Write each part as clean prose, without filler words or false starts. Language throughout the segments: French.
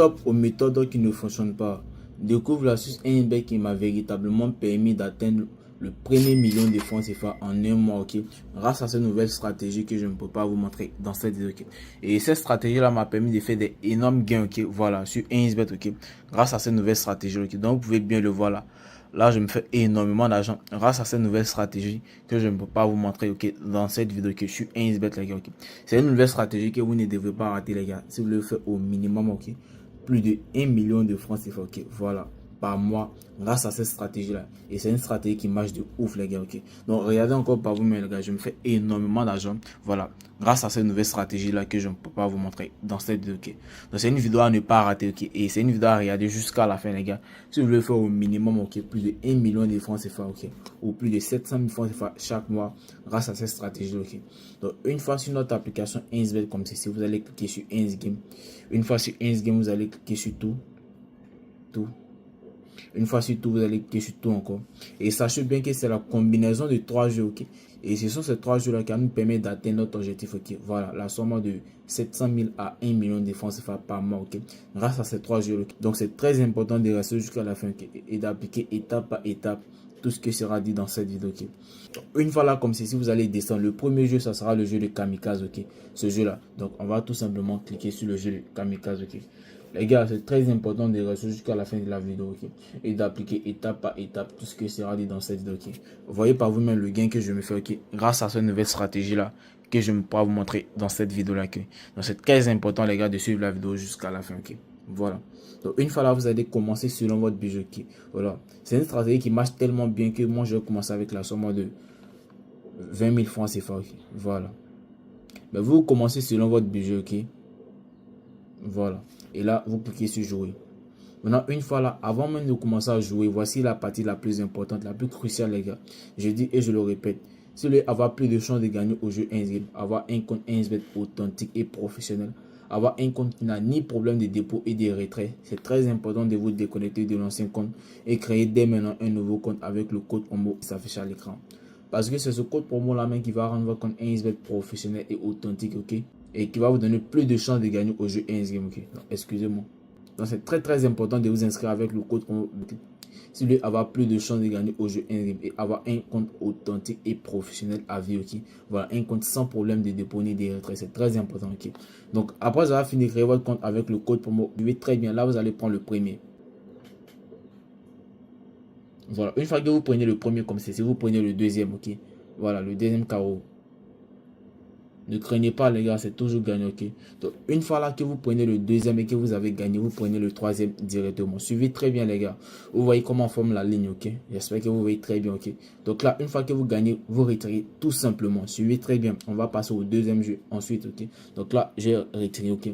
Stop aux méthodes qui ne fonctionnent pas. Découvre l'astuce 1xBet qui m'a véritablement permis d'atteindre le premier million de francs CFA en un mois, ok, grâce à cette nouvelle stratégie que je ne peux pas vous montrer dans cette vidéo, ok. Et cette stratégie-là m'a permis de faire des énormes gains, ok, voilà, sur 1xBet, ok, grâce à cette nouvelle stratégie, ok. Donc, vous pouvez bien le voir là. Là, je me fais énormément d'argent grâce à cette nouvelle stratégie que je ne peux pas vous montrer, ok, dans cette vidéo, que je suis 1xBet, les gars, ok. C'est une nouvelle stratégie que vous ne devrez pas rater, les gars, si vous le faites au minimum, ok. Plus de 1 million de francs CFA, ok, voilà, par mois grâce à cette stratégie là, et c'est une stratégie qui marche de ouf, les gars, ok. Donc regardez encore par vous-même, les gars, je me fais énormément d'argent, voilà, grâce à cette nouvelle stratégie là que je ne peux pas vous montrer dans cette vidéo, ok. Donc c'est une vidéo à ne pas rater, ok, et c'est une vidéo à regarder jusqu'à la fin, les gars, si vous voulez faire au minimum, ok, plus de 1 million de francs CFA, ok, ou plus de 700 000 francs CFA chaque mois grâce à cette stratégie, ok. Donc une fois sur notre application 1xBet comme ceci, vous allez cliquer sur 1xGame. Une fois sur 1xGame, vous allez cliquer sur tout. Une fois sur tout, vous allez cliquer sur tout encore. Et sachez bien que c'est la combinaison de 3 jeux, ok. Et ce sont ces 3 jeux-là qui nous permettent d'atteindre notre objectif, ok. Voilà, la somme de 700 000 à 1 million de francs CFA par mois, ok. Grâce à ces 3 jeux, ok. Donc c'est très important de rester jusqu'à la fin, ok. Et d'appliquer étape par étape tout ce qui sera dit dans cette vidéo, ok. Une fois là, comme ceci, vous allez descendre. Le premier jeu, ça sera le jeu de Kamikaze, ok. Ce jeu-là. Donc on va tout simplement cliquer sur le jeu de Kamikaze, ok. Les gars, c'est très important de rester jusqu'à la fin de la vidéo, ok, et d'appliquer étape par étape tout ce qui sera dit dans cette vidéo, ok. Vous voyez par vous-même le gain que je me fais, ok, grâce à cette nouvelle stratégie là que je me pourrai vous montrer dans cette vidéo là, ok. Donc c'est très important, les gars, de suivre la vidéo jusqu'à la fin, ok. Voilà. Donc une fois là, vous allez commencer selon votre budget, ok. Voilà. C'est une stratégie qui marche tellement bien que moi je vais commencer avec la somme de 20 000 francs CFA, ok. Voilà. Mais vous commencez selon votre budget, ok. Voilà. Et là, vous cliquez sur jouer. Maintenant, une fois là, avant même de commencer à jouer, voici la partie la plus importante, la plus cruciale, les gars. Je dis et je le répète. Si vous voulez avoir plus de chances de gagner au jeu 1xBet, avoir un compte 1xBet authentique et professionnel, avoir un compte qui n'a ni problème de dépôt et de retrait, c'est très important de vous déconnecter de l'ancien compte et créer dès maintenant un nouveau compte avec le code promo qui s'affiche à l'écran. Parce que c'est ce code promo là même qui va rendre votre compte 1xBet professionnel et authentique, ok, et qui va vous donner plus de chances de gagner au jeu 1xGame, ok. Excusez-moi. Donc c'est très important de vous inscrire avec le code promo si vous voulez avoir plus de chances de gagner au jeu 1xGame et avoir un compte authentique et professionnel à vie, ok. Voilà, un compte sans problème de dépôt ni de retrait, c'est très important, ok. Donc après avoir fini de créer votre compte avec le code promo, vous très bien, là vous allez prendre le premier. Voilà, une fois que vous prenez le premier comme ceci, vous prenez le deuxième, ok. Voilà, le deuxième carreau. Ne craignez pas, les gars, c'est toujours gagné, ok. Donc une fois là que vous prenez le deuxième et que vous avez gagné, vous prenez le troisième directement. Suivez très bien, les gars. Vous voyez comment on forme la ligne, ok. J'espère que vous voyez très bien, ok. Donc là, une fois que vous gagnez, vous retirez tout simplement. Suivez très bien. On va passer au deuxième jeu ensuite, ok. Donc là, j'ai retiré, ok.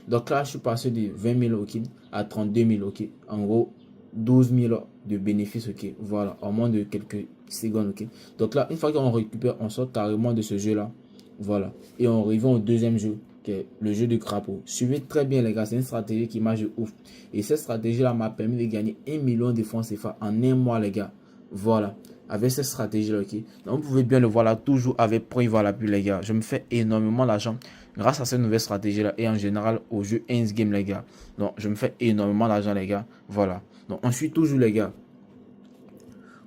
Donc là, je suis passé de 20 000, ok, à 32 000, ok. En gros, 12 000 de bénéfices, ok. Voilà, en moins de quelques secondes, ok. Donc là, une fois qu'on récupère, on sort carrément de ce jeu-là. Voilà. Et on revient au deuxième jeu, qui est le jeu de crapaud. Suivez très bien, les gars. C'est une stratégie qui marche de ouf. Et cette stratégie-là m'a permis de gagner 1 million de francs CFA en un mois, les gars. Voilà. Avec cette stratégie-là, ok. Donc, vous pouvez bien le voir là, toujours avec prix, voilà, puis les gars. Je me fais énormément d'argent grâce à cette nouvelle stratégie-là et en général au jeu 1xGame, les gars. Donc, je me fais énormément d'argent, les gars. Voilà. Donc, ensuite, toujours, les gars.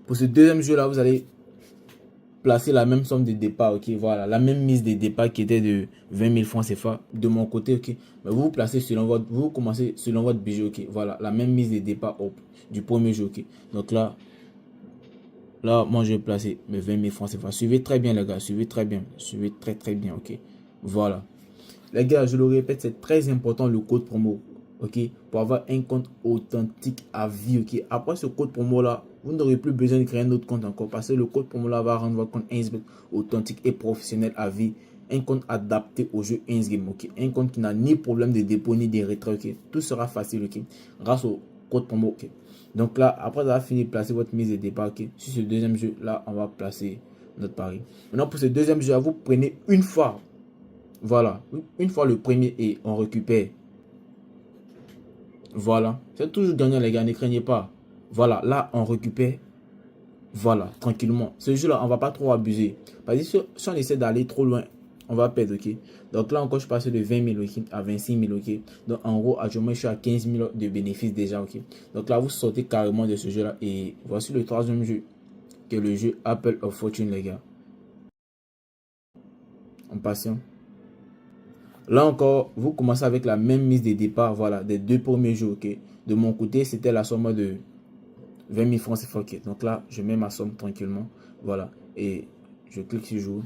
Pour ce deuxième jeu-là, vous allez placer la même somme de départ, ok, voilà, la même mise de départ qui était de 20 000 francs CFA de mon côté, ok, mais vous placez selon votre, vous commencez selon votre budget, ok, voilà, la même mise de départ du premier jeu, ok, donc là, moi je vais placer mes 20 000 francs CFA, suivez très bien les gars, suivez très bien, suivez très bien, ok, voilà, les gars, je le répète, c'est très important le code promo, ok, pour avoir un compte authentique à vie, ok, après ce code promo là, vous n'aurez plus besoin de créer un autre compte encore parce que le code promo là va rendre votre compte 1xBet authentique et professionnel à vie. Un compte adapté au jeu 1xGame, ok. Un compte qui n'a ni problème de dépôt ni de retrait, ok. Tout sera facile, ok. Grâce au code promo, ok. Donc là, après avoir fini de placer votre mise de départ, ok. Sur ce deuxième jeu, là, on va placer notre pari. Maintenant, pour ce deuxième jeu, vous prenez une fois. Voilà. Une fois le premier et on récupère. Voilà. C'est toujours gagnant, les gars. Ne craignez pas. Voilà, là, on récupère. Voilà, tranquillement. Ce jeu-là, on va pas trop abuser. Parce que si on essaie d'aller trop loin, on va perdre, ok. Donc là encore, je suis passé de 20 000 ok, à 26 000, ok. Donc en gros, actuellement, je suis à 15 000 de bénéfices déjà, ok. Donc là, vous sortez carrément de ce jeu-là. Et voici le troisième jeu, qui est le jeu Apple of Fortune, les gars. En patient. Là encore, vous commencez avec la même mise de départ, voilà, des 2 premiers jeux, ok. De mon côté, c'était la somme de 20 000 francs CFA, ok. Donc là, je mets ma somme tranquillement, voilà. Et je clique sur jouer.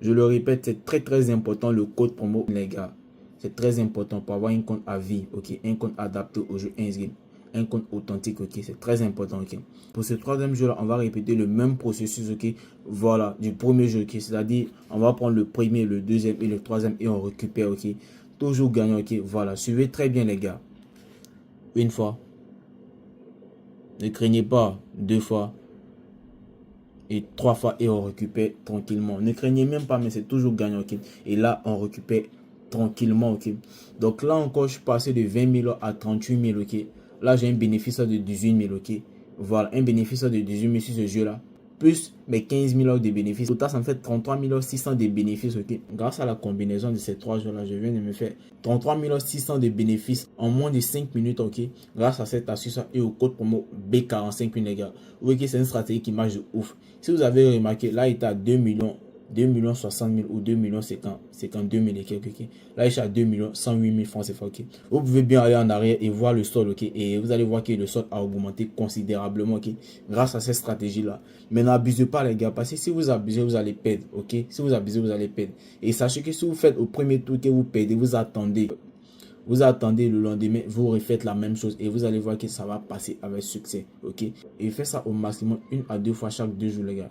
Je le répète, c'est très important le code promo, les gars. C'est très important pour avoir un compte à vie, ok. Un compte adapté au jeu 1 game. Un compte authentique, ok. C'est très important, ok. Pour ce troisième jeu-là, on va répéter le même processus, ok. Voilà, du premier jeu, ok. C'est-à-dire, on va prendre le premier, le deuxième et le troisième et on récupère, ok. Toujours gagnant, ok. Voilà, suivez très bien, les gars. Une fois. Ne craignez pas. 2 fois. Et 3 fois et on récupère tranquillement. Ne craignez même pas, mais c'est toujours gagnant, ok. Et là, on récupère tranquillement, ok. Donc là encore, je suis passé de 20 000 à 38 000, ok. Là, j'ai un bénéfice de 18 000, ok. Voilà, un bénéfice de 18 000 sur ce jeu-là. Plus mes 15 000 de bénéfices. Au total, ça me fait 33 600 de bénéfices, ok. Grâce à la combinaison de ces 3 jeux-là, je viens de me faire 33 600 de bénéfices en moins de 5 minutes, ok. Grâce à cette astuce et au code promo B45, les gars. Vous voyez que c'est une stratégie qui marche de ouf. Si vous avez remarqué, là, il est à 2 millions 60 000 ou 2 millions 52 000 et quelques, ok. Là, il est à 2 millions 108 000 francs CFA, ok. Vous pouvez bien aller en arrière et voir le sol, ok. Et vous allez voir que le sol a augmenté considérablement, ok. Grâce à cette stratégie-là. Mais n'abusez pas, les gars, parce que si vous abusez, vous allez perdre, ok. Si vous abusez, vous allez perdre. Et sachez que si vous faites au premier tour que vous perdez, vous attendez. Vous attendez le lendemain, vous refaites la même chose et vous allez voir que ça va passer avec succès, ok. Et faites ça au maximum 1 à 2 fois chaque 2 jours, les gars.